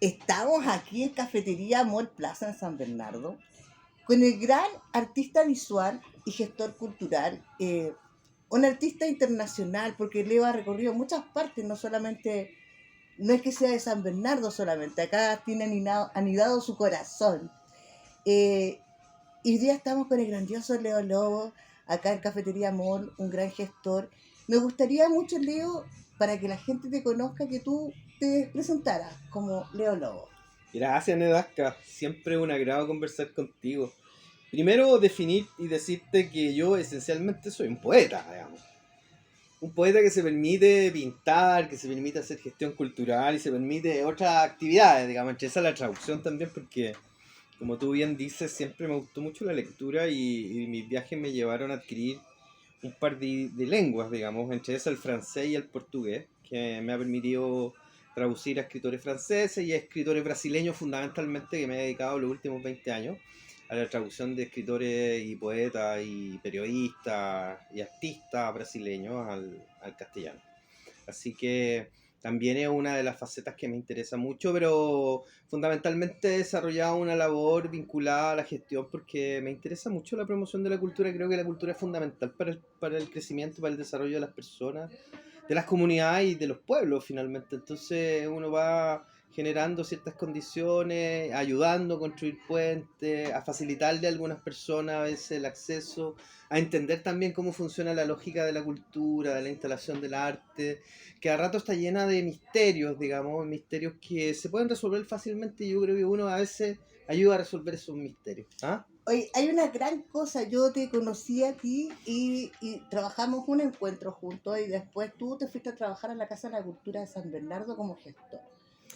Estamos aquí en Cafetería Mall Plaza en San Bernardo con el gran artista visual y gestor cultural, un artista internacional, porque Leo ha recorrido muchas partes, no solamente, no es que sea de San Bernardo solamente, acá tiene anidado su corazón. Eh, y hoy día estamos con el grandioso Leo Lobo, acá en Cafetería Mall, un gran gestor. Me gustaría mucho, Leo, para que la gente te conozca, que tú te presentaras como Leo Lobo. Gracias, Nedasca. Siempre un agrado conversar contigo. Primero, definir y decirte que yo esencialmente soy un poeta, digamos. Un poeta que se permite pintar, que se permite hacer gestión cultural y se permite otras actividades, digamos. Entre esa la traducción también, porque, como tú bien dices, siempre me gustó mucho la lectura y mis viajes me llevaron a adquirir un par de lenguas, digamos, entre esas el francés y el portugués, que me ha permitido traducir a escritores franceses y a escritores brasileños fundamentalmente, que me he dedicado los últimos 20 años a la traducción de escritores y poetas y periodistas y artistas brasileños al castellano. Así que también es una de las facetas que me interesa mucho, pero fundamentalmente he desarrollado una labor vinculada a la gestión porque me interesa mucho la promoción de la cultura. Creo que la cultura es fundamental para el crecimiento, para el desarrollo de las personas, de las comunidades y de los pueblos finalmente. Entonces uno va generando ciertas condiciones, ayudando a construir puentes, a facilitarle a algunas personas a veces el acceso, a entender también cómo funciona la lógica de la cultura, de la instalación del arte, que a rato está llena de misterios, digamos, misterios que se pueden resolver fácilmente y yo creo que uno a veces ayuda a resolver esos misterios. ¿Ah? Oye, hay una gran cosa, yo te conocí a ti y trabajamos un encuentro juntos y después tú te fuiste a trabajar a la Casa de la Cultura de San Bernardo como gestor.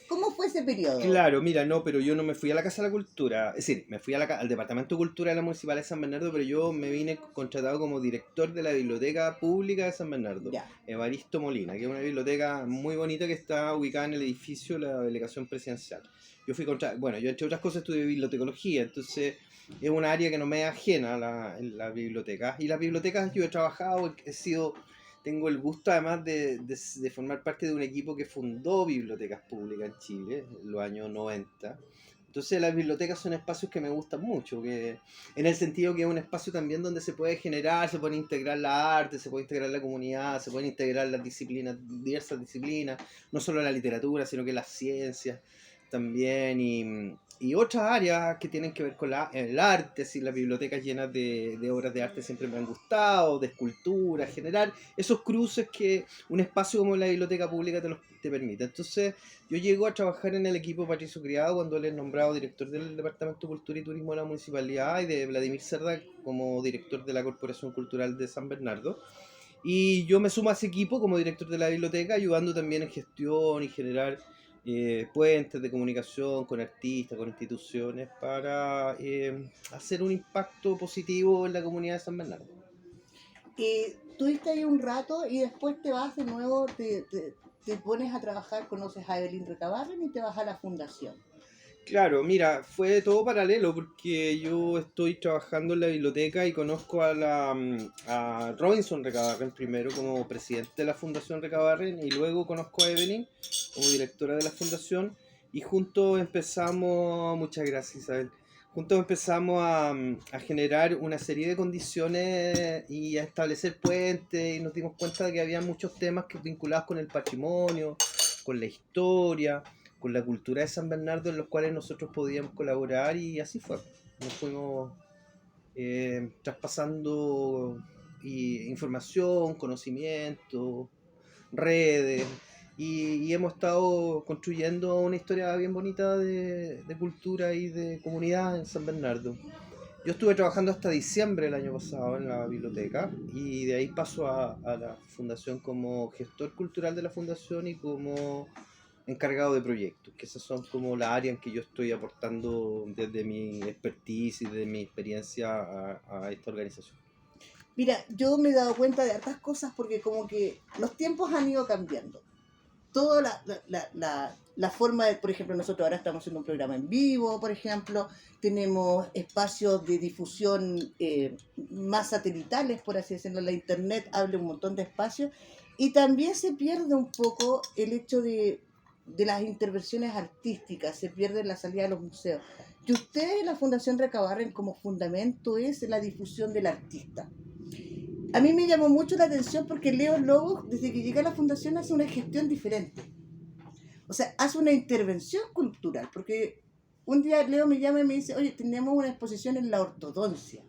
¿Cómo fue ese periodo? Claro, mira, no, pero yo no me fui a la Casa de la Cultura, es decir, me fui al Departamento de Cultura de la Municipalidad de San Bernardo, pero yo me vine contratado como director de la Biblioteca Pública de San Bernardo, Ya. Evaristo Molina, que es una biblioteca muy bonita que está ubicada en el edificio de la Delegación Presidencial. Bueno, yo entre otras cosas estudié bibliotecología, entonces es un área que no me es ajena a la biblioteca. Y las bibliotecas yo he trabajado, tengo el gusto además de formar parte de un equipo que fundó bibliotecas públicas en Chile en los años 90. Entonces las bibliotecas son espacios que me gustan mucho, que, en el sentido que es un espacio también donde se puede generar, se puede integrar la arte, se puede integrar la comunidad, se pueden integrar las disciplinas, diversas disciplinas, no solo la literatura, sino que las ciencias también y otras áreas que tienen que ver con el arte, si las bibliotecas llenas de obras de arte siempre me han gustado, de escultura, generar esos cruces que un espacio como la biblioteca pública te permite. Entonces yo llego a trabajar en el equipo Patricio Criado cuando él es nombrado director del Departamento de Cultura y Turismo de la Municipalidad y de Vladimir Cerda como director de la Corporación Cultural de San Bernardo. Y yo me sumo a ese equipo como director de la biblioteca, ayudando también en gestión y generar puentes de comunicación con artistas, con instituciones, para hacer un impacto positivo en la comunidad de San Bernardo. Tuviste ahí un rato y después te vas de nuevo, te pones a trabajar, conoces a Evelyn Recabarren y te vas a la fundación. Claro, mira, fue todo paralelo porque yo estoy trabajando en la biblioteca y conozco a Robinson Recabarren primero como presidente de la Fundación Recabarren y luego conozco a Evelyn como directora de la fundación y juntos empezamos, muchas gracias Isabel, juntos empezamos a generar una serie de condiciones y a establecer puentes y nos dimos cuenta de que había muchos temas vinculados con el patrimonio, con la historia, con la cultura de San Bernardo en los cuales nosotros podíamos colaborar y así fue. Nos fuimos traspasando información, conocimiento, redes y hemos estado construyendo una historia bien bonita de cultura y de comunidad en San Bernardo. Yo estuve trabajando hasta diciembre del año pasado en la biblioteca y de ahí paso a la fundación como gestor cultural de la fundación y como encargado de proyectos, que esas son como las áreas en que yo estoy aportando desde mi expertise y de mi experiencia a esta organización. Mira, yo me he dado cuenta de hartas cosas porque como que los tiempos han ido cambiando. Toda la forma de, por ejemplo, nosotros ahora estamos haciendo un programa en vivo, por ejemplo, tenemos espacios de difusión más satelitales, por así decirlo, la internet abre un montón de espacios y también se pierde un poco el hecho de de las intervenciones artísticas, se pierde la salida de los museos. Que ustedes en la Fundación Recabarren como fundamento es la difusión del artista. A mí me llamó mucho la atención porque Leo Lobos, desde que llega a la fundación, hace una gestión diferente. O sea, hace una intervención cultural, porque un día Leo me llama y me dice, oye, tenemos una exposición en la ortodoncia.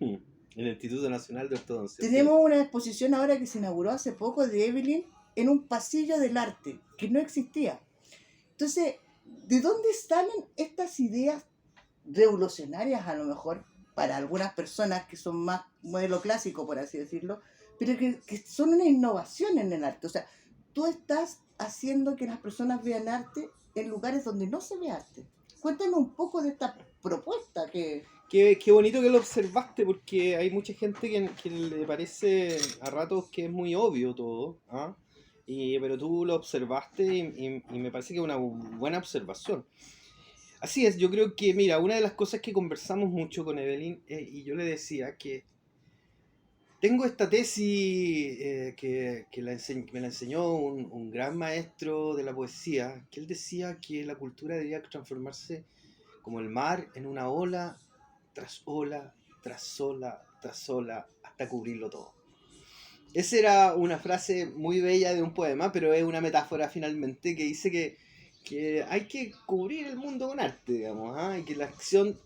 En el Instituto Nacional de Ortodoncia. Tenemos una exposición ahora que se inauguró hace poco de Evelyn en un pasillo del arte, que no existía. Entonces, ¿de dónde salen estas ideas revolucionarias a lo mejor para algunas personas que son más modelo clásico, por así decirlo, pero que son una innovación en el arte? O sea, tú estás haciendo que las personas vean arte en lugares donde no se ve arte. Cuéntame un poco de esta propuesta que... Qué bonito que lo observaste, porque hay mucha gente que le parece a ratos que es muy obvio todo, ¿ah? Pero tú lo observaste y me parece que es una buena observación. Así es, yo creo que, mira, una de las cosas que conversamos mucho con Evelyn, y yo le decía que tengo esta tesis me la enseñó un gran maestro de la poesía, que él decía que la cultura debería transformarse como el mar en una ola, tras ola, tras ola, tras ola, hasta cubrirlo todo. Esa era una frase muy bella de un poema, pero es una metáfora finalmente que dice que hay que cubrir el mundo con arte, digamos, ¿ah? Y que la acción,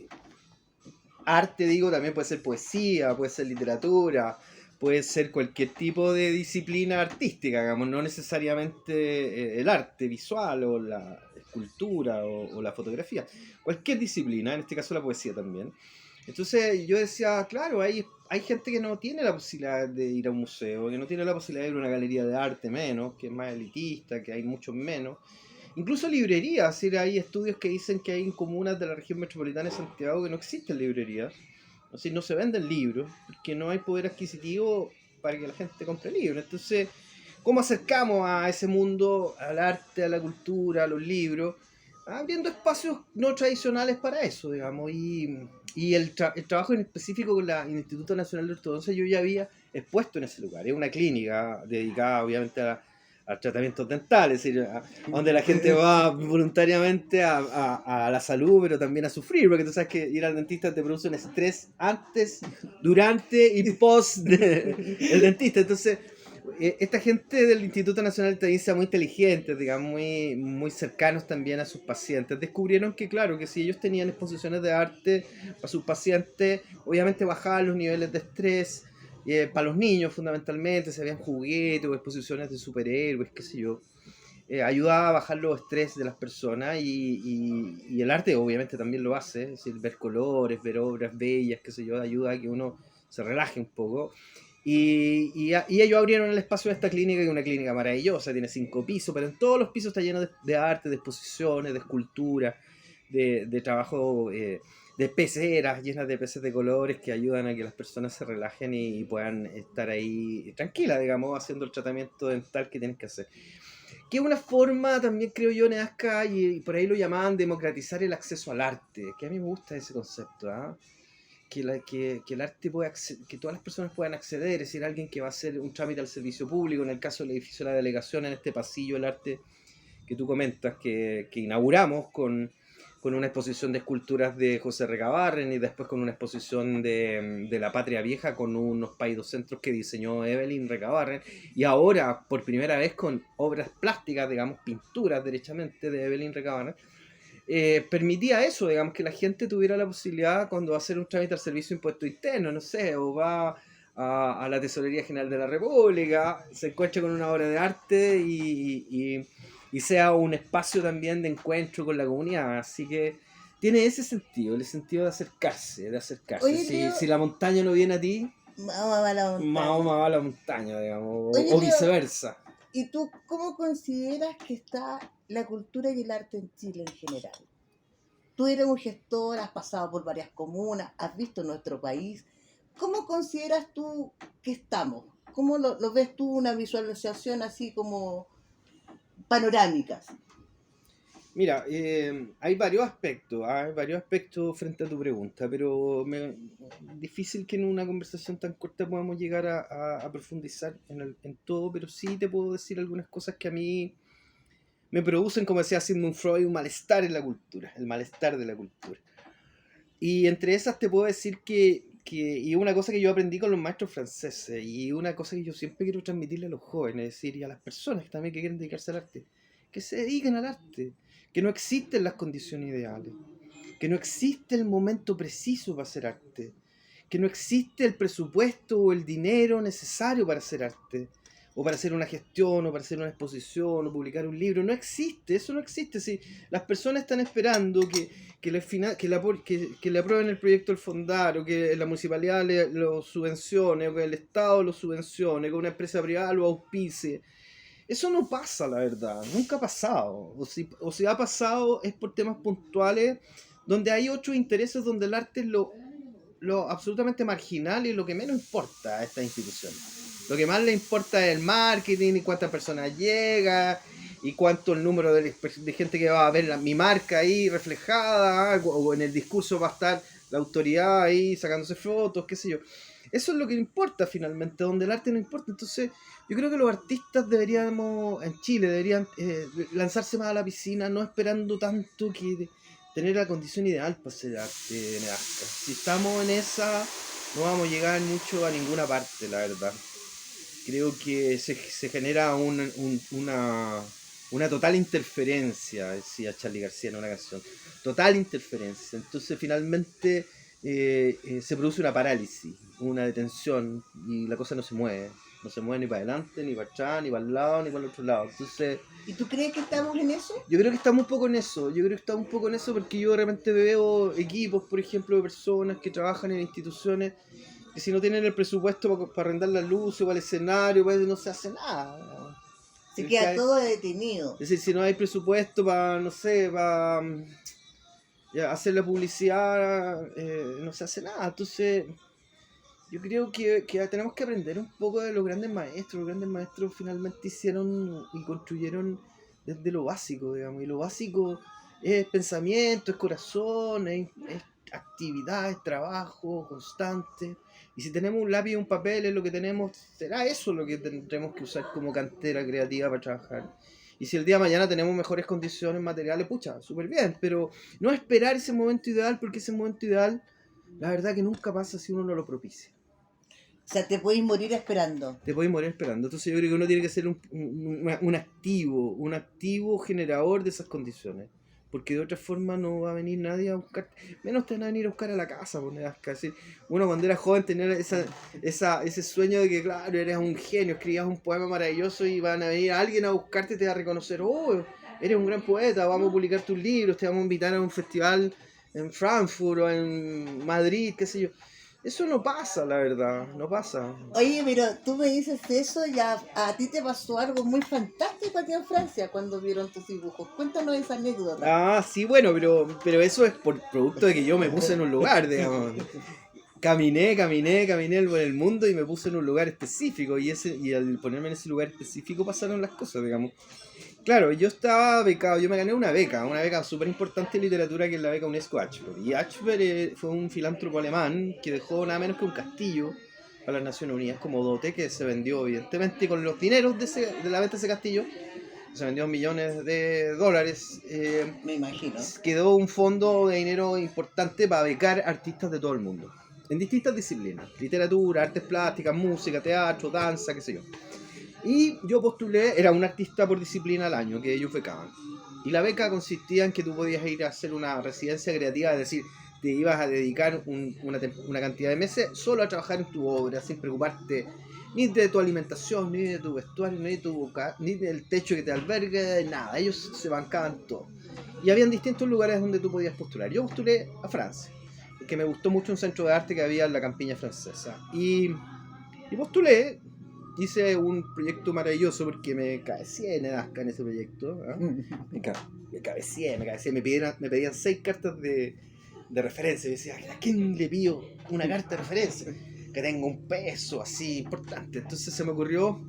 arte digo, también puede ser poesía, puede ser literatura, puede ser cualquier tipo de disciplina artística, digamos, no necesariamente el arte visual o la escultura o la fotografía, cualquier disciplina, en este caso la poesía también. Entonces yo decía, claro, hay gente que no tiene la posibilidad de ir a un museo, que no tiene la posibilidad de ir a una galería de arte menos, que es más elitista, que hay muchos menos. Incluso librerías, es decir, hay estudios que dicen que hay en comunas de la región metropolitana de Santiago que no existen librerías, es decir, no se venden libros, porque no hay poder adquisitivo para que la gente compre libros. Entonces, ¿cómo acercamos a ese mundo, al arte, a la cultura, a los libros? Abriendo espacios no tradicionales para eso, digamos, y el trabajo en específico con el Instituto Nacional de Ortodoncia yo ya había expuesto en ese lugar. Es una clínica dedicada obviamente a tratamientos dentales, es decir, donde la gente va voluntariamente a la salud, pero también a sufrir, porque tú sabes que ir al dentista te produce un estrés antes, durante y post el dentista. Entonces, esta gente del Instituto Nacional de Estadística muy inteligentes, digamos, muy cercanos también a sus pacientes, descubrieron que, claro, que si ellos tenían exposiciones de arte para sus pacientes, obviamente bajaban los niveles de estrés, para los niños fundamentalmente, se habían juguetes o exposiciones de superhéroes, qué sé yo, ayudaba a bajar los estrés de las personas y el arte obviamente también lo hace, es decir, ver colores, ver obras bellas, qué sé yo, ayuda a que uno se relaje un poco. Y ellos abrieron el espacio de esta clínica, que es una clínica maravillosa, tiene 5 pisos, pero en todos los pisos está lleno de arte, de exposiciones, de esculturas, de trabajo, de peceras llenas de peces de colores que ayudan a que las personas se relajen y puedan estar ahí tranquilas, digamos, haciendo el tratamiento dental que tienen que hacer. Que es una forma también, creo yo, Nazca, y por ahí lo llamaban democratizar el acceso al arte, que a mí me gusta ese concepto, ¿ah? Que el arte pueda que todas las personas puedan acceder, es decir, alguien que va a hacer un trámite al servicio público, en el caso del edificio de la delegación, en este pasillo del arte que tú comentas, que inauguramos con una exposición de esculturas de José Recabarren y después con una exposición de la Patria Vieja con unos paidocentros que diseñó Evelyn Recabarren, y ahora por primera vez con obras plásticas, digamos, pinturas derechamente de Evelyn Recabarren. Permitía eso, digamos, que la gente tuviera la posibilidad cuando va a hacer un trámite al servicio de impuesto interno, no sé, o va a la Tesorería General de la República, se encuentra con una obra de arte y sea un espacio también de encuentro con la comunidad. Así que tiene ese sentido, el sentido de acercarse, Oye, Si, Leo, si la montaña no viene a ti, vamos a la Mahoma montaña. va a la montaña, digamos, Oye, o Leo, viceversa. ¿y tú cómo consideras que está la cultura y el arte en Chile en general? Tú eres un gestor, has pasado por varias comunas, has visto nuestro país. ¿Cómo consideras tú que estamos? ¿Cómo lo ves tú una visualización así como panorámica? Mira, hay varios aspectos frente a tu pregunta, pero difícil que en una conversación tan corta podamos llegar a profundizar en todo, pero sí te puedo decir algunas cosas que a mí me producen, como decía Sigmund Freud, un malestar en la cultura, el malestar de la cultura. Y entre esas te puedo decir y una cosa que yo aprendí con los maestros franceses, y una cosa que yo siempre quiero transmitirle a los jóvenes, es decir, y a las personas que también que quieren dedicarse al arte, que se dediquen al arte, que no existen las condiciones ideales, que no existe el momento preciso para hacer arte, que no existe el presupuesto o el dinero necesario para hacer arte, o para hacer una gestión, o para hacer una exposición, o publicar un libro. No existe, eso no existe. Si las personas están esperando que le aprueben el proyecto del Fondar, o que la municipalidad lo subvencione, o que el Estado lo subvencione, que una empresa privada lo auspicie. Eso no pasa, la verdad. Nunca ha pasado. O si ha pasado es por temas puntuales, donde hay otros intereses, donde el arte es lo absolutamente marginal y lo que menos importa a esta institución. Lo que más le importa es el marketing y cuántas personas llega y cuánto el número de gente que va a ver mi marca ahí reflejada, o en el discurso va a estar la autoridad ahí sacándose fotos, qué sé yo. Eso es lo que importa finalmente, donde el arte no importa. Entonces yo creo que los artistas en Chile deberían lanzarse más a la piscina, no esperando tanto que tener la condición ideal para hacer arte, Neasca. Si estamos en esa, no vamos a llegar mucho a ninguna parte, la verdad. Creo que se genera una total interferencia, decía Charly García en una canción. Total interferencia. Entonces finalmente se produce una parálisis, una detención, y la cosa no se mueve. No se mueve ni para adelante, ni para atrás, ni para el lado, ni para el otro lado. Entonces, ¿y tú crees que estamos en eso? yo creo que estamos un poco en eso. Yo creo que estamos un poco en eso porque yo de repente veo equipos, por ejemplo, de personas que trabajan en instituciones que si no tienen el presupuesto para arrendar las luces o el escenario, pues no se hace nada. Se queda todo detenido. Es decir, si no hay presupuesto para, no sé, para hacer la publicidad, no se hace nada. Entonces, yo creo que tenemos que aprender un poco de los grandes maestros. Los grandes maestros finalmente hicieron y construyeron desde lo básico, digamos. Y lo básico es pensamiento, es corazón, es actividad, es trabajo constante. Y si tenemos un lápiz y un papel, es lo que tenemos, será eso lo que tendremos que usar como cantera creativa para trabajar. Y si el día de mañana tenemos mejores condiciones materiales, pucha, súper bien. Pero no esperar ese momento ideal, porque ese momento ideal, la verdad que nunca pasa si uno no lo propicia. O sea, te puedes morir esperando. Te puedes morir esperando. Entonces yo creo que uno tiene que ser un activo generador de esas condiciones. Porque de otra forma no va a venir nadie a buscar, menos te van a venir a buscar a la casa, por decir. Uno cuando era joven tenía ese sueño de que, claro, eres un genio, escribías un poema maravilloso y van a venir alguien a buscarte y te va a reconocer, oh, eres un gran poeta, vamos a publicar tus libros, te vamos a invitar a un festival en Frankfurt o en Madrid, qué sé yo. Eso no pasa, la verdad, no pasa. Oye, pero tú me dices eso y a ti te pasó algo muy fantástico aquí en Francia cuando vieron tus dibujos. Cuéntanos esa anécdota. Ah, sí, bueno, pero eso es por producto de que yo me puse en un lugar, digamos. Caminé por el mundo y me puse en un lugar específico, y al ponerme en ese lugar específico pasaron las cosas, digamos. Claro, yo estaba becado, yo me gané una beca súper importante en literatura, que es la beca UNESCO Ashberg. Y Ashberg fue un filántropo alemán que dejó nada menos que un castillo para las Naciones Unidas como dote, que se vendió evidentemente con los dineros de la venta de ese castillo. Se vendió millones de dólares. Me imagino. Quedó un fondo de dinero importante para becar artistas de todo el mundo, en distintas disciplinas: literatura, artes plásticas, música, teatro, danza, qué sé yo. Y yo postulé, era un artista por disciplina al año que ellos becaban. Y la beca consistía en que tú podías ir a hacer una residencia creativa, es decir, te ibas a dedicar una cantidad de meses solo a trabajar en tu obra, sin preocuparte ni de tu alimentación, ni de tu vestuario, ni del techo que te albergue, nada. Ellos se bancaban todo. Y habían distintos lugares donde tú podías postular. Yo postulé a Francia, porque me gustó mucho un centro de arte que había en la campiña francesa. Y postulé. Hice un proyecto maravilloso porque me cabecié en Edasca en ese proyecto. ¿Eh? Me cabecié. Me pedían 6 cartas de referencia. Y decía, ¿a quién le pido una carta de referencia? Que tenga un peso así importante. Entonces se me ocurrió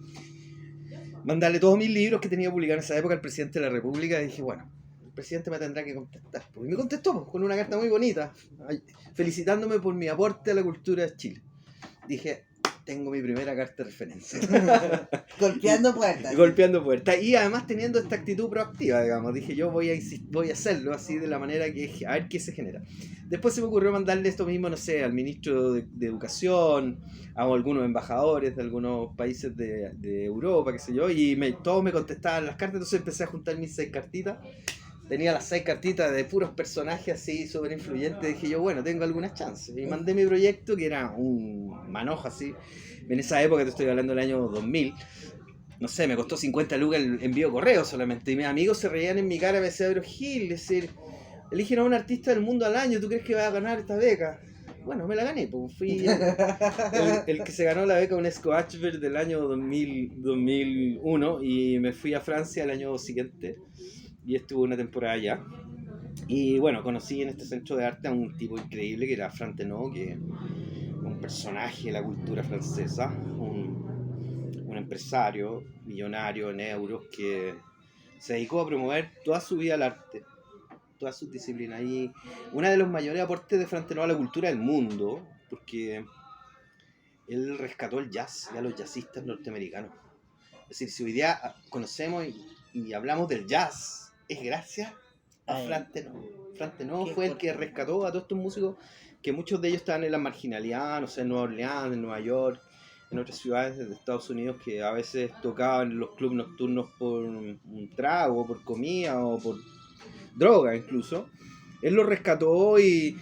mandarle todos mis libros que tenía publicados en esa época al presidente de la República. Y dije, bueno, el presidente me tendrá que contestar. Y me contestó con una carta muy bonita, felicitándome por mi aporte a la cultura de Chile. Dije, tengo mi primera carta de referencia. Golpeando puertas. Golpeando puertas. Y además teniendo esta actitud proactiva, digamos. Dije, yo voy a hacerlo así de la manera que, a ver qué se genera. Después se me ocurrió mandarle esto mismo, no sé, al ministro de Educación, a algunos embajadores de algunos países de Europa, qué sé yo, y todos me contestaban las cartas, entonces empecé a juntar mis 6 cartitas. Tenía las 6 cartitas de puros personajes así súper influyentes. Dije yo, bueno, tengo algunas chances. Y mandé mi proyecto, que era un manojo así. En esa época, te estoy hablando del año 2000. No sé, me costó 50 lucas el envío correo solamente. Y mis amigos se reían en mi cara, me decían, pero Gil, es decir, eligen a un artista del mundo al año, ¿tú crees que va a ganar esta beca? Bueno, me la gané, pues fui el que se ganó la beca UNESCO Ashberg del año 2001 y me fui a Francia el año siguiente y estuve una temporada allá. Y bueno, conocí en este centro de arte a un tipo increíble que era Franck Tenot, que es un personaje de la cultura francesa, un empresario millonario en euros que se dedicó a promover toda su vida al arte, todas sus disciplinas. Y uno de los mayores aportes de Franck Tenot a la cultura del mundo, porque él rescató el jazz y a los jazzistas norteamericanos. Es decir, si hoy día conocemos y hablamos del jazz, es gracias a Franck Tenot. Franck Tenot fue el que rescató a todos estos músicos, que muchos de ellos estaban en la marginalidad, no sé, en Nueva Orleans, en Nueva York, en otras ciudades de Estados Unidos, que a veces tocaban en los clubes nocturnos por un trago, por comida o por droga incluso. Él lo rescató y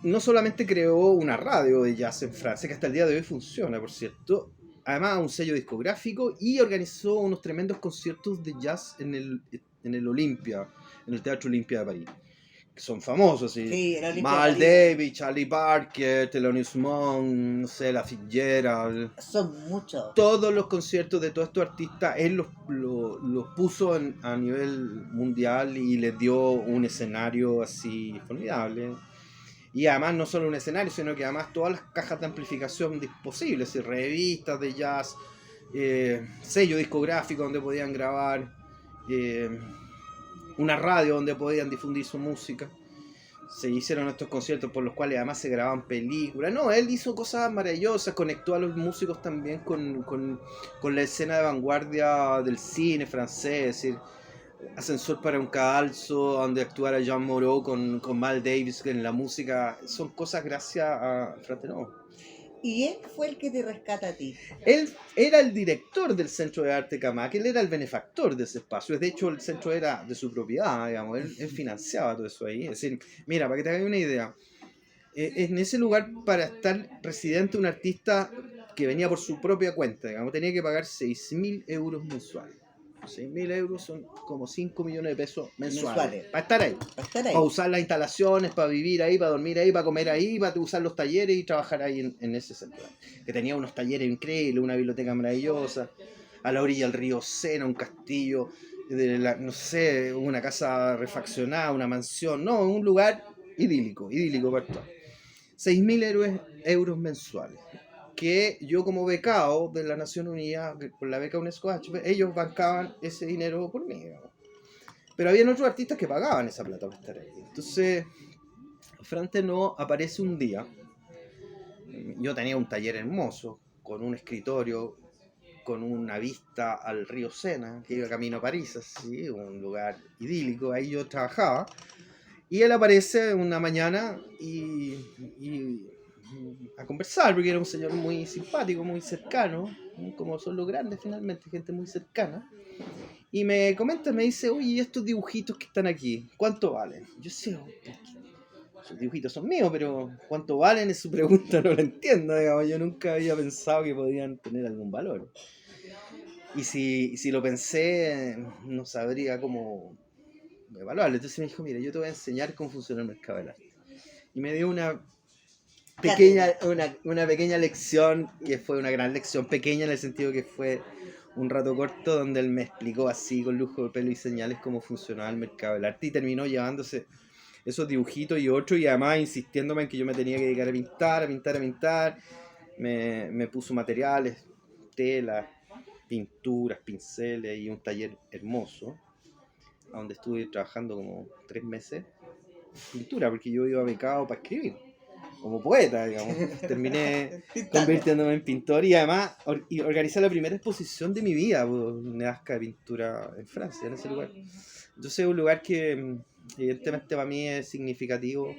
no solamente creó una radio de jazz en Francia, que hasta el día de hoy funciona, por cierto, además un sello discográfico, y organizó unos tremendos conciertos de jazz en el Olympia, en el Teatro Olympia de París, que son famosos, ¿sí? Sí, Miles Davis, Charlie Parker, Thelonious Monk, no sé, La Fitzgerald. Son muchos. Todos los conciertos de todos estos artistas, él los puso a nivel mundial y les dio un escenario así formidable. Y además no solo un escenario, sino que además todas las cajas de amplificación posibles, revistas de jazz, sello discográfico donde podían grabar, una radio donde podían difundir su música. Se hicieron estos conciertos por los cuales además se grababan películas. No, él hizo cosas maravillosas, conectó a los músicos también con la escena de vanguardia del cine francés, es decir, Ascensor para un cadalso, donde actuara Jean Moreau con Miles Davis en la música. Son cosas gracias a Franck Tenot. Y él fue el que te rescata a ti. Él era el director del Centro de Arte Camac, él era el benefactor de ese espacio. De hecho, el centro era de su propiedad, digamos, él financiaba todo eso ahí. Es decir, mira, para que te hagas una idea, en ese lugar, para estar residente un artista que venía por su propia cuenta, digamos, tenía que pagar 6.000 euros mensuales. 6.000 euros son como 5 millones de pesos mensuales. Para estar ahí. Para usar las instalaciones, para vivir ahí, para dormir ahí, para comer ahí, para usar los talleres y trabajar ahí en ese centro. Que tenía unos talleres increíbles, una biblioteca maravillosa, a la orilla del río Sena, un castillo, no sé, una casa refaccionada, una mansión, no, un lugar idílico para estar. 6.000 euros mensuales. Que yo como becado de la Nación Unida, por la beca UNESCO, ellos bancaban ese dinero por mí, digamos. Pero había otros artistas que pagaban esa plata para estar ahí. Entonces, Franck Tenot aparece un día. Yo tenía un taller hermoso, con un escritorio, con una vista al río Sena, que iba camino a París, así, un lugar idílico, ahí yo trabajaba. Y él aparece una mañana y a conversar, porque era un señor muy simpático, muy cercano, como son los grandes finalmente, gente muy cercana. Y me comenta, me dice, oye, estos dibujitos que están aquí, ¿cuánto valen? Yo sé, esos dibujitos son míos, pero ¿cuánto valen? Es su pregunta, no la entiendo, digamos. Yo nunca había pensado que podían tener algún valor. Y si lo pensé, no sabría cómo evaluarlo. Entonces me dijo, mira, yo te voy a enseñar cómo funciona el mercado del arte. Y me dio una pequeña lección, que fue una gran lección, pequeña en el sentido que fue un rato corto, donde él me explicó así con lujo de pelo y señales cómo funcionaba el mercado del arte, y terminó llevándose esos dibujitos y otros, y además insistiéndome en que yo me tenía que dedicar a pintar. Me puso materiales, telas, pinturas, pinceles y un taller hermoso, donde estuve trabajando como 3 meses pintura, porque yo iba becado para escribir. como poeta, digamos. Terminé Pintando. convirtiéndome en pintor y además y organizé la primera exposición de mi vida, Nazca de pintura en Francia, en ese lugar. Entonces es un lugar que evidentemente para mí es significativo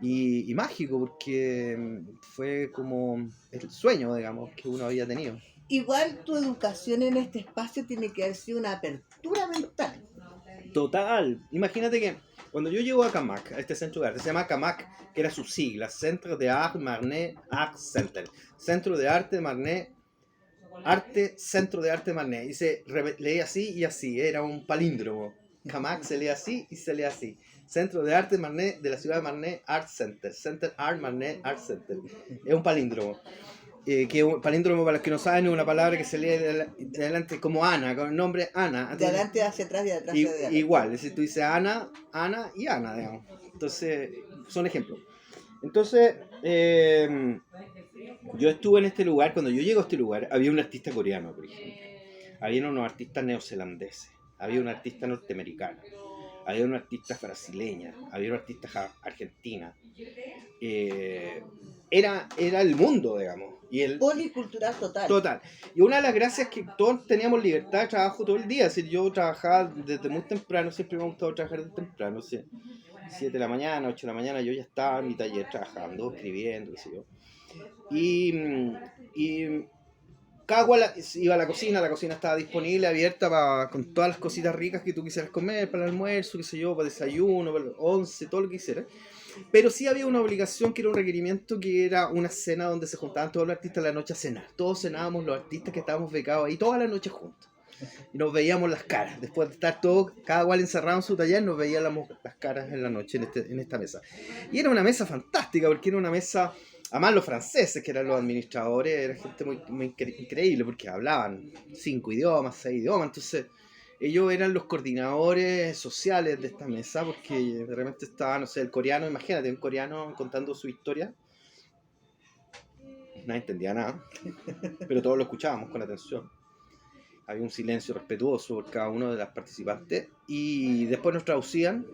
y mágico porque fue como el sueño, digamos, que uno había tenido. Igual tu educación en este espacio tiene que haber sido una apertura mental. Total. Imagínate que cuando yo llego a Camac, a este centro de arte, se llama Camac, que era su sigla, Centre de Art Marne Art Center. Centro de Arte Marne, Arte, Centro de Arte Marne. Y se leía así y así, era un palíndromo. Camac se lee así y se lee así. Centro de Arte Marne de la ciudad de Marne Art Center. Center Art Marne Art Center. Es un palíndromo. Que un palíndromo, para los que no saben, es una palabra que se lee de adelante como Ana, con el nombre Ana. De adelante hacia atrás y de atrás hacia adelante. Igual, es decir, tú dices Ana, Ana y Ana, digamos. Entonces, son ejemplos. Entonces, yo estuve en este lugar, cuando yo llego a este lugar, había un artista coreano, por ejemplo. Había unos artistas neozelandeses, había un artista norteamericano, había una artista brasileña, había una artista argentina. Era el mundo, digamos. Y el Policultural total. Total. Y una de las gracias es que todos teníamos libertad de trabajo todo el día. Es decir, yo trabajaba desde muy temprano, siempre me ha gustado trabajar desde temprano. 7 de la mañana, 8 de la mañana, yo ya estaba en mi taller trabajando, escribiendo, qué sé yo. Y cada cual iba a la cocina estaba disponible, abierta con todas las cositas ricas que tú quisieras comer, para el almuerzo, qué sé yo, para el desayuno, para el 11, todo lo que quisieras. Pero sí había una obligación que era un requerimiento, que era una cena donde se juntaban todos los artistas a la noche a cenar. Todos cenábamos los artistas que estábamos becados ahí toda la noche juntos. Y nos veíamos las caras. Después de estar todos, cada cual encerrado en su taller, nos veíamos las caras en la noche en esta mesa. Y era una mesa fantástica, porque era una mesa... Además los franceses, que eran los administradores, era gente muy increíble, porque hablaban 5 idiomas, 6 idiomas. Entonces ellos eran los coordinadores sociales de esta mesa, porque de repente estaba, no sé, el coreano, imagínate, un coreano contando su historia. Nadie entendía nada, pero todos lo escuchábamos con atención. Había un silencio respetuoso por cada uno de las participantes, y después nos traducían.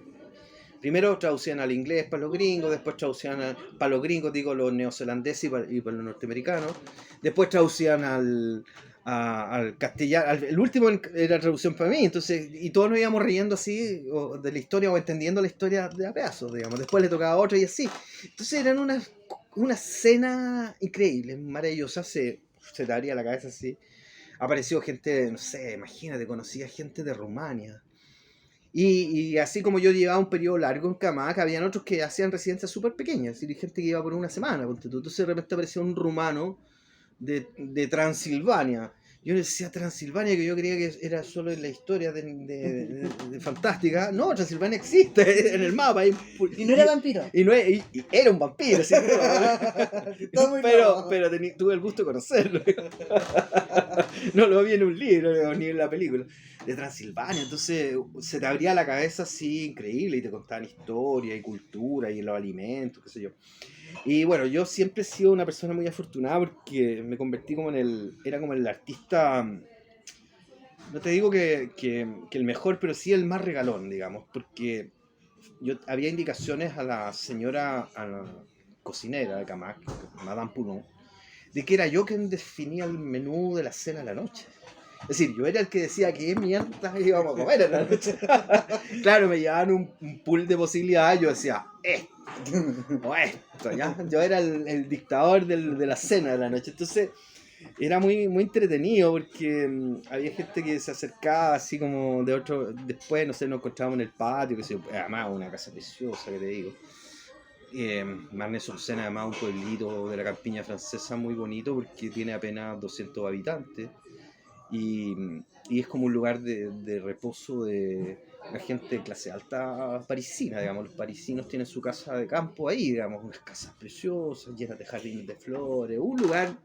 Primero traducían al inglés para los gringos, después traducían para los gringos, digo, los neozelandeses y para los norteamericanos. Después traducían al castellano. El último era traducción para mí, entonces, y todos nos íbamos riendo así de la historia o entendiendo la historia de a pedazos, digamos. Después le tocaba a otro y así. Entonces eran una cena increíble, maravillosa, se te abría la cabeza así. Apareció gente, no sé, imagínate, conocía gente de Rumania. Y así como yo llevaba un periodo largo en Camac, habían otros que hacían residencias súper pequeñas, y gente que iba por una semana. Entonces de repente apareció un rumano de Transilvania. Yo decía Transilvania, que yo creía que era solo en la historia de fantástica. No, Transilvania existe en el mapa. Y no era vampiro. Y era un vampiro, ¿sí? pero tuve el gusto de conocerlo. No lo vi en un libro ni en la película. De Transilvania, entonces se te abría la cabeza así increíble, y te contaban historia y cultura y los alimentos, qué sé yo. Y bueno, yo siempre he sido una persona muy afortunada, porque me convertí era como el artista, no te digo que el mejor, pero sí el más regalón, digamos, porque yo había indicaciones a la cocinera de Camac, Madame Pounot, de que era yo quien definía el menú de la cena de la noche. Es decir, yo era el que decía qué mierda íbamos a comer en la noche. Claro, me llevaban un pool de posibilidades, yo decía, o esto, ¿ya? Yo era el dictador de la cena de la noche. Entonces, era muy, muy entretenido, porque había gente que se acercaba así como de otro. Después, no sé, nos encontrábamos en el patio, que se, además una casa preciosa, que te digo. Marne-sur-Seine, además un pueblito de la campiña francesa muy bonito, porque tiene apenas 200 habitantes. Y es como un lugar de reposo de la gente de clase alta parisina, digamos. Los parisinos tienen su casa de campo ahí, digamos, unas casas preciosas, llenas de jardines de flores, un lugar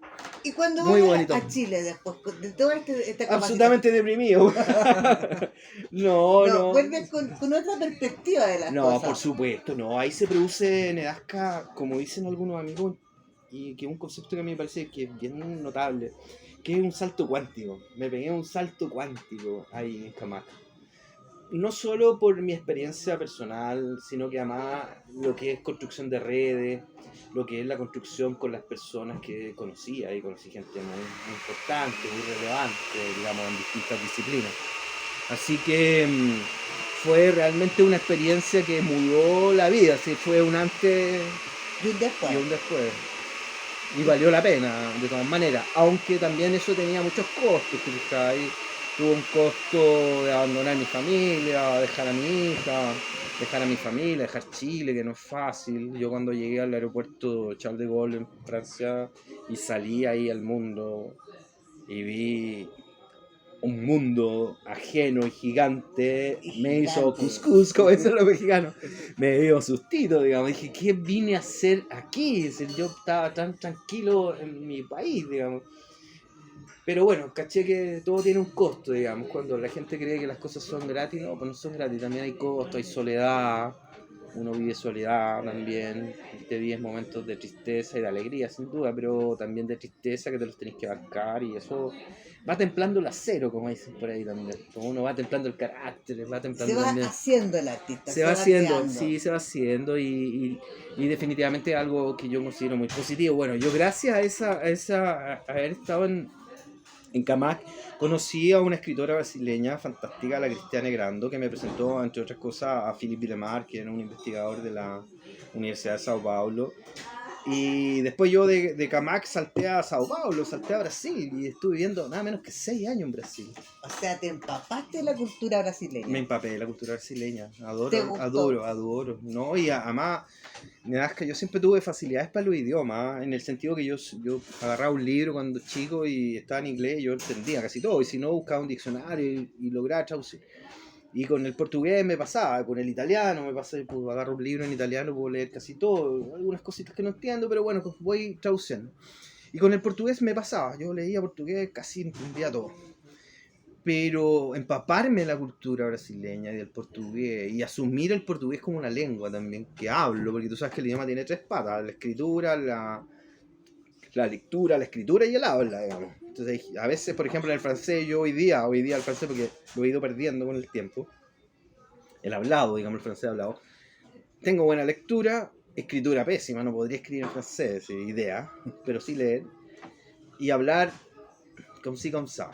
y cuando muy vas bonito. A Chile después de todo esta absolutamente deprimido. No. Vuelves con otra perspectiva de las cosas. No, por supuesto, no. Ahí se produce en Edasca, como dicen algunos amigos, y que es un concepto que a mí me parece que es bien notable, que es un salto cuántico. Me pegué un salto cuántico ahí en Camac. no solo por mi experiencia personal, sino que además lo que es construcción de redes, lo que es la construcción con las personas que conocía, y conocí gente muy importante, muy relevante, digamos, en distintas disciplinas. Así que fue realmente una experiencia que mudó la vida, sí, fue un antes Y un después. y un después. Y valió la pena, de todas maneras. Aunque también eso tenía muchos costos, ¿cachai? Tuvo un costo de abandonar mi familia, dejar a mi hija, dejar a mi familia, dejar Chile, que no es fácil. Yo cuando llegué al aeropuerto Charles de Gaulle en Francia y salí ahí al mundo y vi un mundo ajeno y gigante, Y me hizo gigante. cuscús, como dicen los mexicanos. Me dio sustito, digamos. Dije, ¿qué vine a hacer aquí? Es decir, yo estaba tan tranquilo en mi país, digamos. Pero bueno, caché que todo tiene un costo, digamos. Cuando la gente cree que las cosas son gratis, no, pues no son gratis. También hay costo, hay soledad. Uno vive soledad también. Te vives momentos de tristeza y de alegría, sin duda, pero también de tristeza que te los tenés que bancar y eso va templando el acero, como dicen por ahí también. Como uno va templando el carácter, va Se templando va también. haciendo el artista, Se se va va haciendo, creando. sí, se va haciendo y definitivamente algo que yo considero muy positivo. Bueno, yo gracias a haber estado en Camac conocí a una escritora brasileña fantástica, la Cristiane Grando, que me presentó, entre otras cosas, a Philippe Villemar, que era un investigador de la Universidad de Sao Paulo. Y después yo de Camac salté a Sao Paulo, salté a Brasil y estuve viviendo nada menos que 6 años en Brasil. O sea, te empapaste de la cultura Me brasileña. empapé de la cultura brasileña, ¿Te adoro, gustó? adoro, adoro. No, y además, Nazca, yo siempre tuve facilidades para los idiomas, en el sentido que yo agarraba un libro cuando chico y estaba en inglés y yo entendía casi todo, y si no buscaba un diccionario y lograba traducir. Y con el portugués me pasaba, con el italiano me pasaba, pues agarro un libro en italiano, puedo leer casi todo, algunas cositas que no entiendo, pero bueno, pues voy traduciendo. Y con el portugués me pasaba, yo leía portugués, casi entendía todo. Pero empaparme de la cultura brasileña y del portugués y asumir el portugués como una lengua también que hablo, porque tú sabes que el idioma tiene tres patas, la escritura, la lectura, la escritura y el habla, digamos. Entonces, a veces, por ejemplo, en el francés, yo hoy día el francés, porque lo he ido perdiendo con el tiempo, el hablado, digamos, el francés hablado, tengo buena lectura, escritura pésima, no podría escribir en francés, idea, pero sí leer, y hablar como si como ça.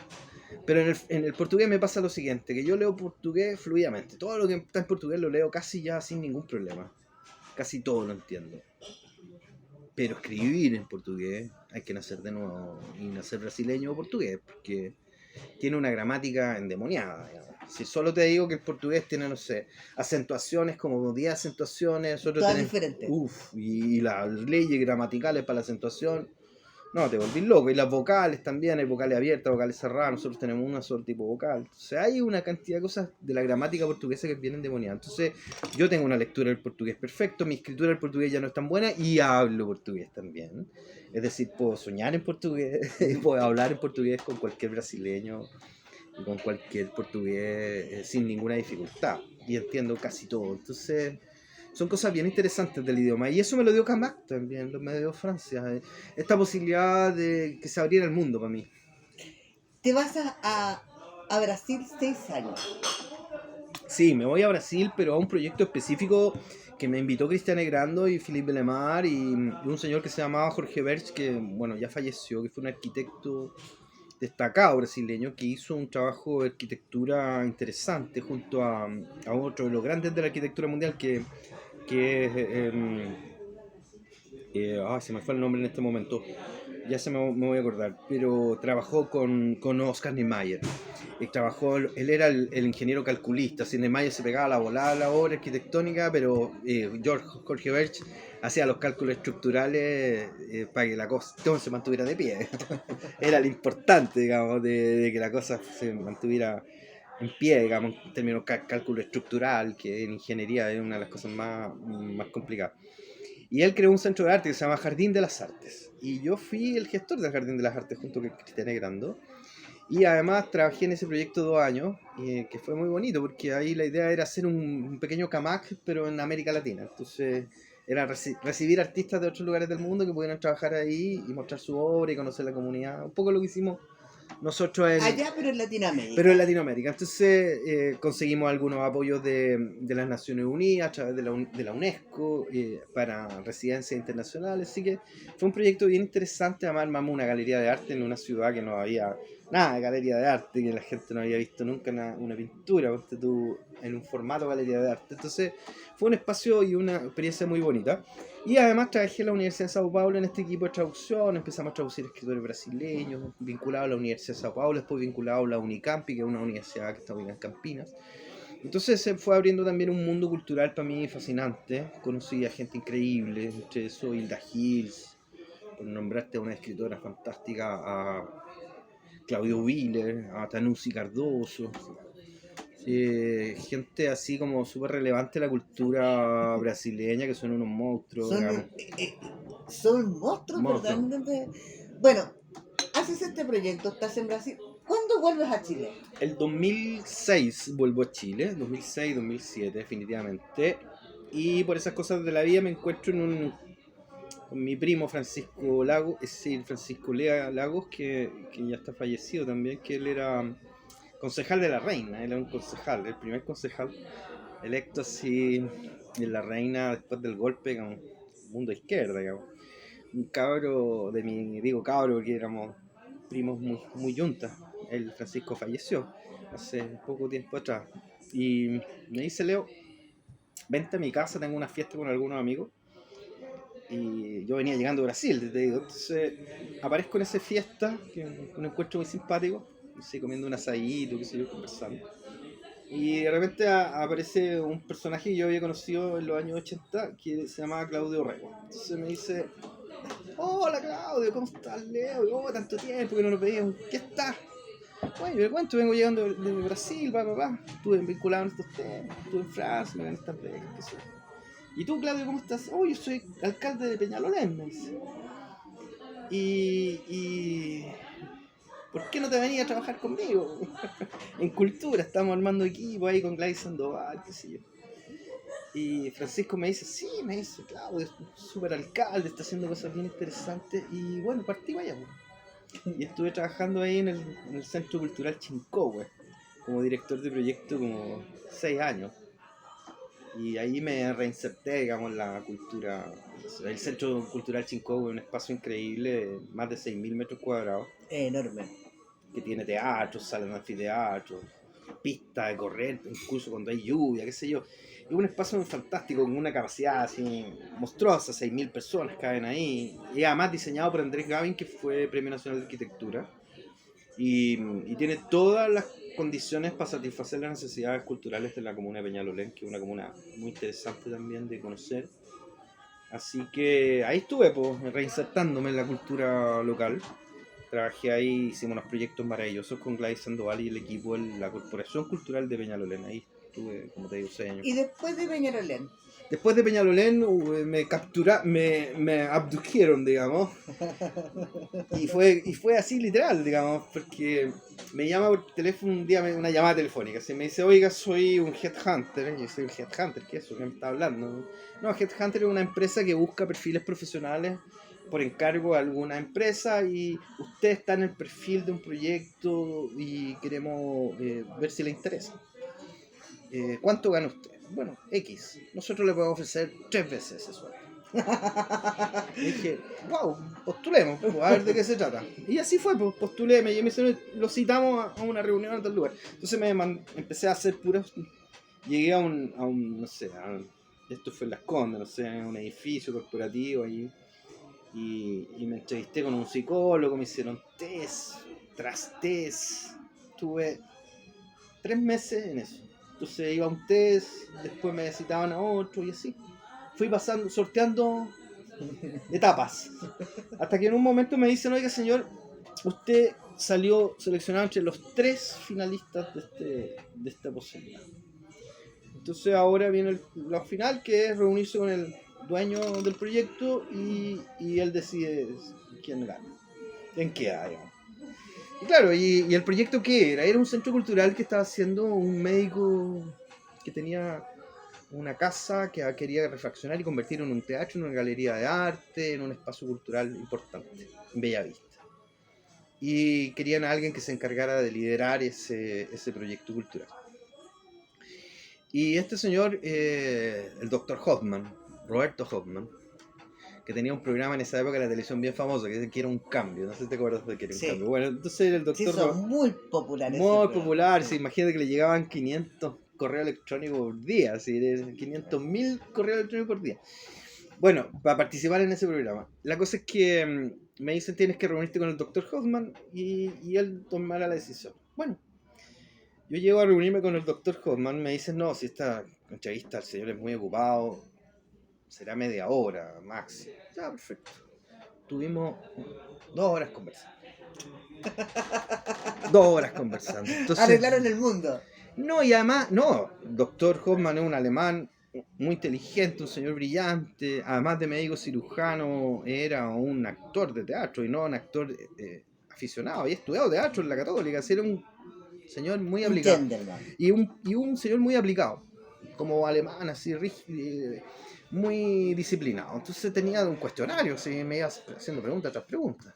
Pero en el portugués me pasa lo siguiente, que yo leo portugués fluidamente. Todo lo que está en portugués lo leo casi ya sin ningún problema. Casi todo lo entiendo. Pero escribir en portugués hay que nacer de nuevo y nacer brasileño o portugués, porque tiene una gramática endemoniada, digamos. Si solo te digo que el portugués tiene, no sé, acentuaciones como 10 acentuaciones, nosotros Todas tenemos, diferentes. y las leyes gramaticales para la acentuación, no, te volvís loco. Y las vocales también, hay vocales abiertas, vocales cerradas, nosotros tenemos un solo tipo de vocal. Entonces hay una cantidad de cosas de la gramática portuguesa que vienen demoniadas. Entonces yo tengo una lectura del portugués perfecto, mi escritura del portugués ya no es tan buena y hablo portugués también. Es decir, puedo soñar en portugués, puedo hablar en portugués con cualquier brasileño y con cualquier portugués sin ninguna dificultad. Y entiendo casi todo. Entonces son cosas bien interesantes del idioma. Y eso me lo dio Camac también, me lo dio Francia. Esta posibilidad de que se abriera el mundo para mí. Te vas a Brasil 6 años. Sí, me voy a Brasil, pero a un proyecto específico que me invitó Cristiane Grando y Philippe Lemar y un señor que se llamaba Jorge Berch, que bueno, ya falleció, que fue un arquitecto destacado brasileño que hizo un trabajo de arquitectura interesante junto a otro de los grandes de la arquitectura mundial que es se me fue el nombre en este momento, ya me voy a acordar, pero trabajó con Oscar Niemeyer. Él era el ingeniero calculista, así Niemeyer se pegaba la volada a la obra arquitectónica, pero Jorge Berch hacía los cálculos estructurales para que la cosa todo se mantuviera de pie. Era lo importante, digamos, de que la cosa se mantuviera en pie, digamos, en términos de cálculo estructural, que en ingeniería es una de las cosas más complicadas. Y él creó un centro de arte que se llama Jardín de las Artes. Y yo fui el gestor del Jardín de las Artes junto con Cristiane Grando. Y además trabajé en ese proyecto 2 años, que fue muy bonito porque ahí la idea era hacer un pequeño Camac, pero en América Latina. Entonces era recibir artistas de otros lugares del mundo que pudieran trabajar ahí y mostrar su obra y conocer la comunidad. Un poco lo que hicimos Nosotros Allá, pero en Latinoamérica. pero en Latinoamérica. Entonces conseguimos algunos apoyos de las Naciones Unidas a través de la UNESCO para residencias internacionales. Así que fue un proyecto bien interesante. Además armamos una galería de arte en una ciudad que no había nada de galería de arte, que la gente no había visto nunca una pintura, ponte tú, en un formato galería de arte. Entonces fue un espacio y una experiencia muy bonita. Y además trabajé en la Universidad de Sao Paulo en este equipo de traducción, empezamos a traducir escritores brasileños, vinculado a la Universidad de Sao Paulo, después vinculado a la Unicampi, que es una universidad que está ubicada en Campinas. Entonces se fue abriendo también un mundo cultural para mí fascinante, conocí a gente increíble, entre eso Hilda Hills, por nombrarte a una escritora fantástica, a Claudio Willer, a Tanusi Cardoso, gente así como súper relevante en la cultura brasileña, que son unos monstruos, digamos. Son monstruos, ¿verdad? Bueno, haces este proyecto, estás en Brasil. ¿Cuándo vuelves a Chile? El 2006 vuelvo a Chile, 2006, 2007 definitivamente. Y por esas cosas de la vida me encuentro con mi primo Francisco Lagos, es decir, Francisco Lea Lagos, que ya está fallecido también, que él era concejal de La Reina, él era un concejal, el primer concejal electo así de La Reina después del golpe con mundo izquierda, digamos. Un cabro de mi, digo cabro porque éramos primos muy yuntas. El Francisco falleció hace poco tiempo atrás. Y me dice, Leo, vente a mi casa, tengo una fiesta con algunos amigos. Y yo venía llegando a Brasil, te digo. Entonces aparezco en esa fiesta, que es un encuentro muy simpático, así comiendo un asadito, qué sé yo, conversando. Y de repente aparece un personaje que yo había conocido en los años 80 que se llamaba Claudio Rego. Entonces me dice, hola Claudio, ¿cómo estás, Leo? Oh, tanto tiempo que no nos veíamos, ¿qué estás? Bueno, me cuento, vengo llegando de Brasil, estuve vinculado en estos temas, estuve en Francia, me gané estas becas, qué sé yo. ¿Y tú, Claudio, cómo estás? Oh, yo soy alcalde de Peñalolén, me dice. Y ¿por qué no te venías a trabajar conmigo? En cultura, estamos armando equipo ahí con Gladys Sandoval, qué sé yo. Y Francisco me dice, sí, me dice, Claudio, es súper alcalde, está haciendo cosas bien interesantes. Y bueno, partí para allá. Y estuve trabajando ahí en el Centro Cultural Chincowe, como director de proyecto como 6 años. Y ahí me reinserté, digamos, en la cultura. El Centro Cultural Chincowe es un espacio increíble, más de 6.000 metros cuadrados. Enorme. Que tiene teatro, salas de anfiteatro, pistas de correr, incluso cuando hay lluvia, qué sé yo. Es un espacio muy fantástico, con una capacidad así monstruosa, 6.000 personas caben ahí. Y además diseñado por Andrés Gavin, que fue Premio Nacional de Arquitectura. Y tiene todas las condiciones para satisfacer las necesidades culturales de la comuna de Peñalolén, que es una comuna muy interesante también de conocer. Así que ahí estuve, pues, reinsertándome en la cultura local. Trabajé ahí, hicimos unos proyectos maravillosos con Gladys Sandoval y el equipo de la Corporación Cultural de Peñalolén. Ahí estuve, como te digo, 6 años. ¿Y después de Peñalolén? Después de Peñalolén me abdujeron, digamos. Y fue así literal, digamos, porque me llama por teléfono un día, una llamada telefónica. Se me dice, oiga, soy un headhunter. Yo soy un headhunter, ¿qué es eso? ¿Qué me está hablando? No, headhunter es una empresa que busca perfiles profesionales por encargo de alguna empresa y usted está en el perfil de un proyecto y queremos ver si le interesa. ¿Cuánto gana usted? Bueno, X. Nosotros le podemos ofrecer 3 veces ese sueldo. Y dije, wow, postulemos, pues, a ver de qué se trata. Y así fue, pues, postulé, me dice, lo citamos a una reunión en tal lugar. Entonces empecé a hacer puros. Llegué a un no sé, esto fue en Las Condes, no sé, un edificio corporativo ahí. Y me entrevisté con un psicólogo, me hicieron test, tras test. Tuve 3 meses en eso. Entonces iba a un test, después me citaban a otro y así. Fui pasando, sorteando etapas. Hasta que en un momento me dicen, oiga señor, usted salió seleccionado entre los 3 finalistas de esta posibilidad. Entonces ahora viene la final, que es reunirse con el dueño del proyecto y él decide quién gana, en qué área. Y claro, y el proyecto ¿qué era? Era un centro cultural que estaba haciendo un médico que tenía una casa que quería refaccionar y convertir en un teatro, en una galería de arte, en un espacio cultural importante, en Bellavista. y querían a alguien que se encargara de liderar ese proyecto cultural. Y este señor, el doctor Hoffman, Roberto Hoffman, que tenía un programa en esa época de la televisión bien famoso, que era Un Cambio, no sé si te acuerdas de que era Un Sí, Cambio. Bueno, entonces el sí, doctor son muy populares ese muy programa. popular, Sí. se imagina que le llegaban 500 correos electrónicos por día, así, 500.000 correos electrónicos por día. Bueno, para participar en ese programa. La cosa es que me dicen tienes que reunirte con el doctor Hoffman y él tomará la decisión. Bueno, yo llego a reunirme con el doctor Hoffman, me dicen, no, si esta entrevista el señor es muy ocupado, será media hora máximo. Ya, perfecto. Tuvimos 2 horas conversando. 2 horas conversando. Entonces, Arreglaron el mundo. no, y además, no, doctor Hoffman es un alemán muy inteligente, un señor brillante, además de médico cirujano, era un actor de teatro y no un actor aficionado, había estudiado teatro en la Católica, así era un señor muy Un aplicado. gentleman. Y un señor muy aplicado, como alemán, así rígido, muy disciplinado. Entonces tenía un cuestionario, así me iba haciendo pregunta tras pregunta.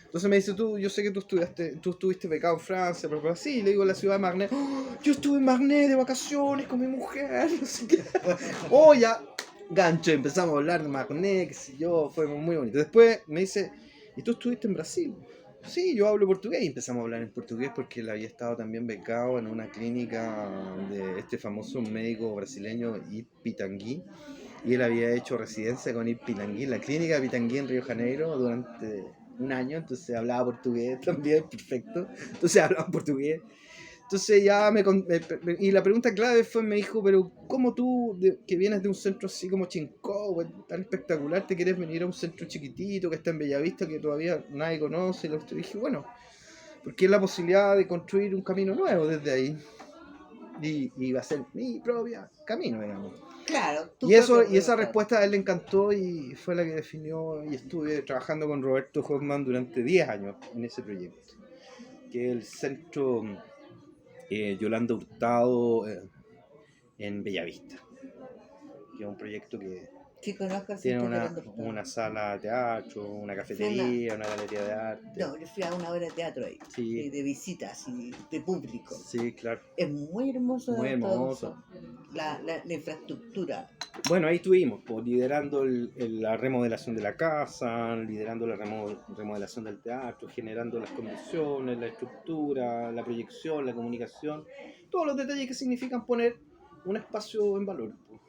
Entonces me dice, yo sé que tú estuviste becado en Francia, pero sí, le digo, la ciudad de Marne. ¡Oh! Yo estuve en Marne de vacaciones con mi mujer, no sé qué. Oh, ya, gancho, empezamos a hablar de Marne, qué sé yo, fue muy bonito. Después me dice, ¿y tú estuviste en Brasil? Sí, yo hablo portugués y empezamos a hablar en portugués porque él había estado también becado en una clínica de este famoso médico brasileño Ip Pitangui y él había hecho residencia con Ip Pitangui, en la clínica de Pitangui en Río de Janeiro durante un año, entonces hablaba portugués también, perfecto, entonces hablaba portugués. Entonces ya y la pregunta clave fue, me dijo, pero ¿cómo tú, que vienes de un centro así como Chincó, tan espectacular, te quieres venir a un centro chiquitito que está en Bellavista, que todavía nadie conoce? Y dije, bueno, porque es la posibilidad de construir un camino nuevo desde ahí. Y va a ser mi propio camino, digamos. Claro, tu Y eso, propio y esa claro. respuesta a él le encantó y fue la que definió, y estuve trabajando con Roberto Hoffman durante 10 años en ese proyecto, que es el centro Yolanda Hurtado en Bellavista, que es un proyecto que Sí, conozco el tiene centro Yolanda Hurtado. una sala de teatro, una Fue una... cafetería, una galería de arte. No, yo fui a una obra de teatro ahí, Sí, de visitas y de público. sí, claro. Es muy hermoso Muy hermoso. la infraestructura. Bueno, ahí estuvimos, pues, liderando la remodelación de la casa, liderando la remodelación del teatro, generando las condiciones, la estructura, la proyección, la comunicación, todos los detalles que significan poner un espacio en valor, pues.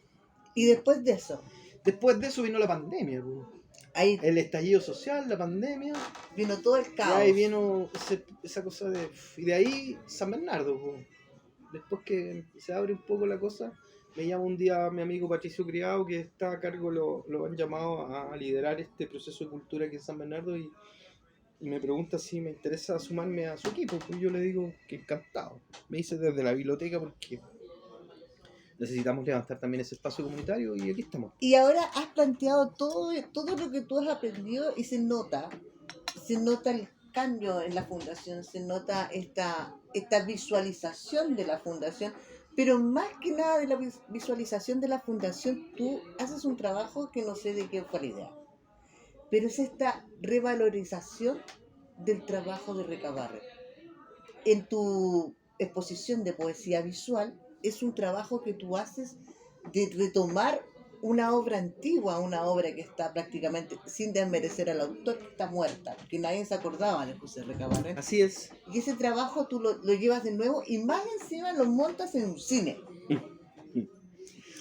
Y después de eso, Después de eso vino la pandemia, pues. ahí El estallido social, la pandemia, vino todo el y caos. ahí vino esa cosa de... Y de ahí San Bernardo, pues. Después que se abre un poco la cosa, me llama un día mi amigo Patricio Criado, que está a cargo, lo han llamado a liderar este proceso de cultura aquí en San Bernardo, y me pregunta si me interesa sumarme a su equipo. Pues yo le digo que encantado. Me dice desde la biblioteca porque necesitamos levantar también ese espacio comunitario y aquí estamos. Y ahora has planteado todo lo que tú has aprendido y se nota el cambio en la fundación, se nota esta visualización de la fundación, pero más que nada de la visualización de la fundación, tú haces un trabajo que no sé de qué fue la idea, pero es esta revalorización del trabajo de Recabarren. En tu exposición de poesía visual es un trabajo que tú haces de retomar una obra antigua, una obra que está prácticamente, sin desmerecer al autor, que está muerta, porque nadie se acordaba de José Recabarren. Así es. Y ese trabajo tú lo llevas de nuevo y más encima lo montas en un cine.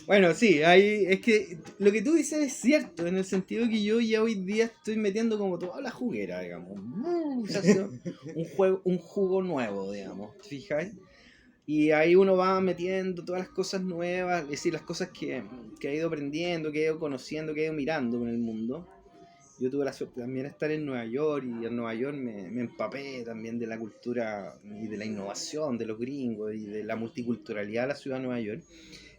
Bueno, sí, ahí es que lo que tú dices es cierto, en el sentido que yo ya hoy día estoy metiendo como toda la juguera, digamos. Un jugo nuevo, digamos, ¿te fijas? Y ahí uno va metiendo todas las cosas nuevas, es decir, las cosas que ha ido aprendiendo, que ha ido conociendo, que ha ido mirando en el mundo. Yo tuve la suerte también de estar en Nueva York, y en Nueva York me empapé también de la cultura y de la innovación de los gringos y de la multiculturalidad de la ciudad de Nueva York.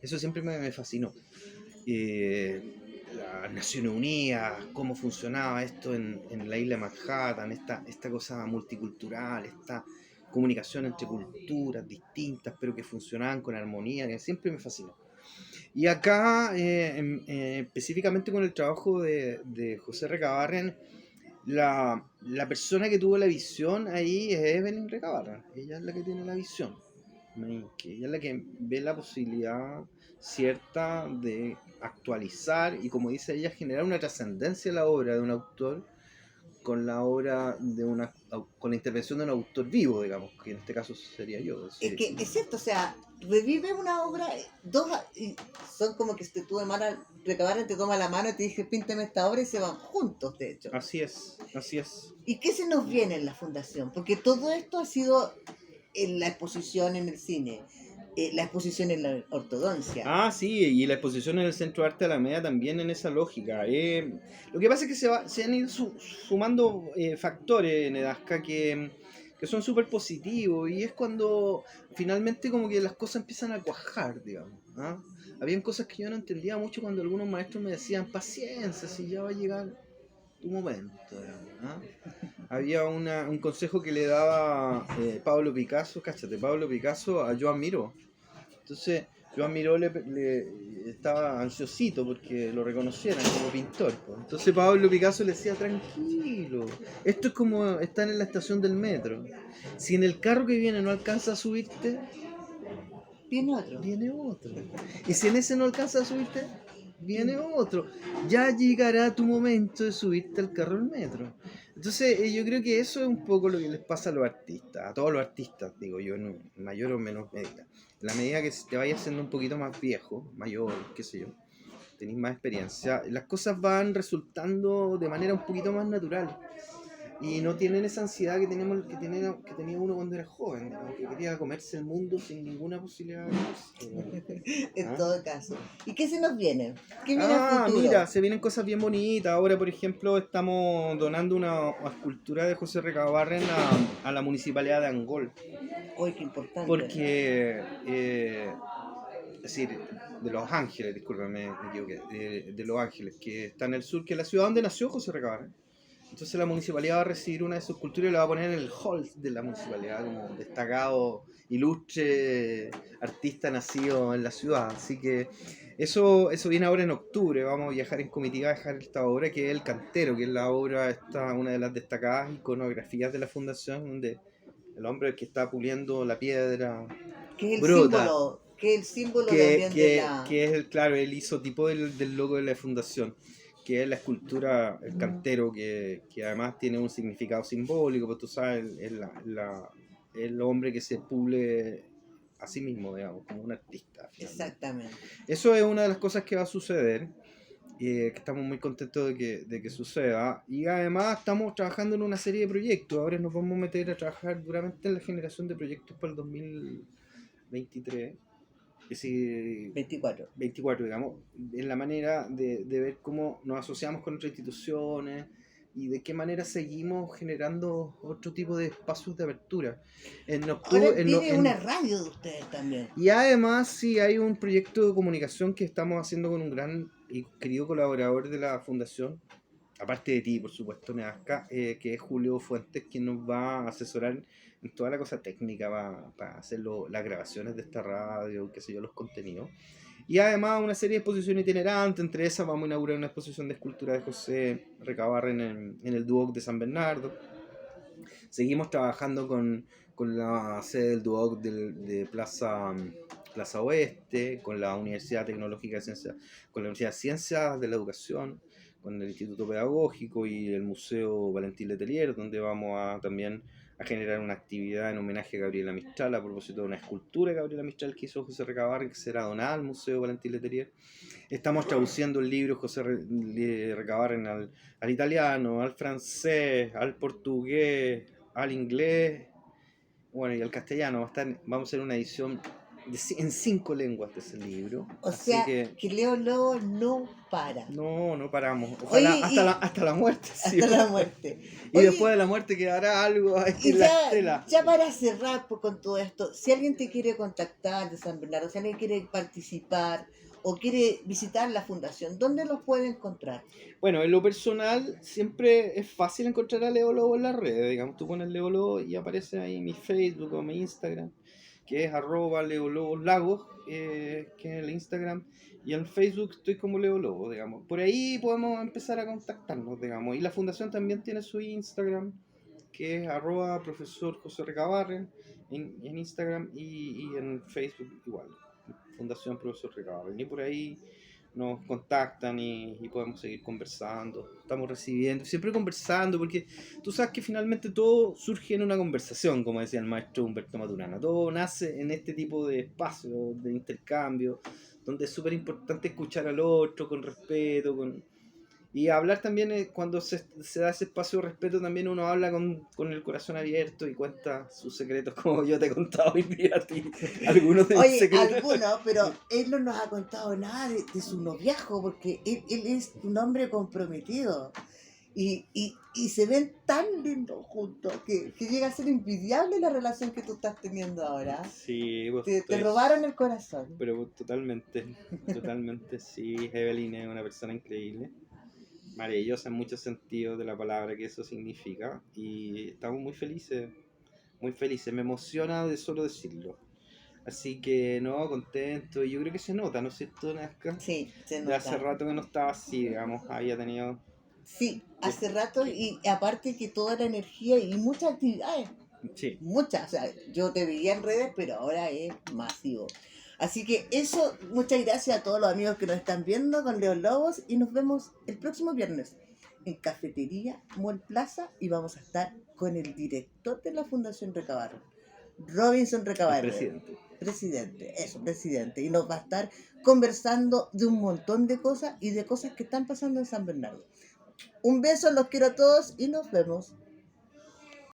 Eso siempre me fascinó. Las Naciones Unidas, cómo funcionaba esto en la isla de Manhattan, esta cosa multicultural, esta comunicación entre culturas distintas, pero que funcionaban con armonía, que siempre me fascinó. Y acá, específicamente con el trabajo de José Recabarren, la persona que tuvo la visión ahí es Evelyn Recabarren. Ella es la que tiene la visión. Que ella es la que ve la posibilidad cierta de actualizar y, como dice ella, generar una trascendencia en la obra de un autor con la obra de con la intervención de un autor vivo, digamos, que en este caso sería yo. Es que es cierto, o sea, revive una obra, y son como que si tú de mano Recabarren te toma la mano y te dice píntame esta obra y se van juntos, de hecho. Así es, así es. ¿Y qué se nos viene en la fundación? Porque todo esto ha sido en la exposición en el cine, la exposición en la ortodoncia. Ah, sí, y la exposición en el Centro de Arte Alameda también en esa lógica. Lo que pasa es que se han ido sumando factores en Edasca que son súper positivos, y es cuando finalmente como que las cosas empiezan a cuajar, digamos. ¿Ah? Habían cosas que yo no entendía mucho cuando algunos maestros me decían, paciencia, si ya va a llegar tu momento, digamos. ¿Ah? Había un consejo que le daba Pablo Picasso, cáchate, Pablo Picasso a Joan Miró. Entonces, Joan Miró le estaba ansiosito porque lo reconocieran como pintor, pues. Entonces Pablo Picasso le decía, tranquilo, esto es como estar en la estación del metro. Si en el carro que viene no alcanza a subirte, viene otro. Y si en ese no alcanza a subirte, viene otro. Ya llegará tu momento de subirte al carro del metro. Entonces, yo creo que eso es un poco lo que les pasa a los artistas, a todos los artistas, digo yo, en mayor o menor medida. En la medida que te vayas siendo un poquito más viejo, mayor, qué sé yo, tenés más experiencia, las cosas van resultando de manera un poquito más natural. Y no tienen esa ansiedad que tenía uno cuando era joven, ¿no? Que quería comerse el mundo sin ninguna posibilidad de comerse. En ¿Ah? todo caso. ¿Y qué se nos viene? ¿Qué viene al futuro? Mira, se vienen cosas bien bonitas. Ahora, por ejemplo, estamos donando una escultura de José Recabarren a la municipalidad de Angol. Uy, qué importante. Porque, es decir, de Los Ángeles, discúlpame, me equivoqué, de Los Ángeles, que está en el sur, que es la ciudad donde nació José Recabarren. Entonces la municipalidad va a recibir una de sus esculturas y la va a poner en el hall de la municipalidad como destacado, ilustre artista nacido en la ciudad. Así que eso viene ahora en octubre. Vamos a viajar en comitiva a dejar esta obra, que es El Cantero, que es la obra, una de las destacadas iconografías de la fundación, donde el hombre que está puliendo la piedra Que es el bruta, símbolo, que es el símbolo también de la... que es claro, el isotipo del logo de la fundación, que es la escultura, el cantero, que además tiene un significado simbólico, pues tú sabes, el hombre que se pule a sí mismo, digamos, como un artista. Finalmente. Exactamente. Eso es una de las cosas que va a suceder, que estamos muy contentos de que suceda, y además estamos trabajando en una serie de proyectos. Ahora nos vamos a meter a trabajar duramente en la generación de proyectos para el 2023. Es decir, 24, digamos, en la manera de ver cómo nos asociamos con otras instituciones y de qué manera seguimos generando otro tipo de espacios de apertura. Ahora viene una radio de ustedes también. Y además sí hay un proyecto de comunicación que estamos haciendo con un gran y querido colaborador de la fundación, aparte de ti, por supuesto, Neasca, que es Julio Fuentes, quien nos va a asesorar en toda la cosa técnica para hacer las grabaciones de esta radio, qué sé yo, los contenidos. Y además una serie de exposiciones itinerantes, entre esas vamos a inaugurar una exposición de escultura de José Recabarren en el Duoc de San Bernardo. Seguimos trabajando con la sede del Duoc de Plaza Oeste, con la Universidad Tecnológica de Ciencias, con la Universidad de Ciencias de la Educación, con el Instituto Pedagógico y el Museo Valentín Letelier, donde vamos también a generar una actividad en homenaje a Gabriela Mistral a propósito de una escultura de Gabriela Mistral que hizo José Recabarren, que será donada al Museo Valentín Letelier. Estamos traduciendo el libro José Recabarren al italiano, al francés, al portugués, al inglés, bueno, y al castellano. Vamos a hacer una edición en 5 lenguas de ese libro. O Así sea, que Leo Lobo no para. no paramos. Ojalá. Oye, hasta la muerte. Sí. Hasta la muerte. Y Oye, después de la muerte quedará algo ahí y en la estela. ya para cerrar con todo esto, si alguien te quiere contactar de San Bernardo, si alguien quiere participar o quiere visitar la fundación, ¿dónde los puede encontrar? Bueno, en lo personal siempre es fácil encontrar a Leo Lobo en las redes. Digamos, tú pones Leo Lobo y aparece ahí mi Facebook o mi Instagram. que es @leoloboslagos, que es el Instagram, y en Facebook estoy como Leo Lobo, digamos. Por ahí podemos empezar a contactarnos, digamos. Y la fundación también tiene su Instagram, que es @profesor José Recabarren en Instagram y en Facebook igual, Fundación Profesor Recabarren. Y por ahí nos contactan y podemos seguir conversando. Estamos recibiendo, siempre conversando, porque tú sabes que finalmente todo surge en una conversación, como decía el maestro Humberto Maturana. Todo nace en este tipo de espacios de intercambio, donde es súper importante escuchar al otro con respeto, y hablar también, cuando se da ese espacio de respeto, también uno habla con el corazón abierto y cuenta sus secretos, como yo te he contado hoy día a ti, algunos de mis Oye, secretos. algunos, pero él no nos ha contado nada de su noviazgo, porque él es un hombre comprometido. Y se ven tan lindos juntos que llega a ser envidiable la relación que tú estás teniendo ahora. Sí, pues Te robaron el corazón. pero totalmente, totalmente, sí. Evelyn es una persona increíble, maravillosa en muchos sentidos de la palabra que eso significa, y estamos muy felices, muy felices. Me emociona de solo decirlo. Así que no, contento, y yo creo que se nota, ¿no es cierto, Nazca? Sí, se De hace nota. rato que no estaba así, digamos, había tenido... Sí, hace rato y aparte que toda la energía y muchas actividades, Sí, muchas, o sea, yo te veía en redes, pero ahora es masivo. Así que eso, muchas gracias a todos los amigos que nos están viendo con Leo Lobos y nos vemos el próximo viernes en Cafetería Mall Plaza y vamos a estar con el director de la Fundación Recabarren, Robinson el Recabarren, presidente. presidente, eso, presidente, y nos va a estar conversando de un montón de cosas y de cosas que están pasando en San Bernardo. Un beso, los quiero a todos y nos vemos.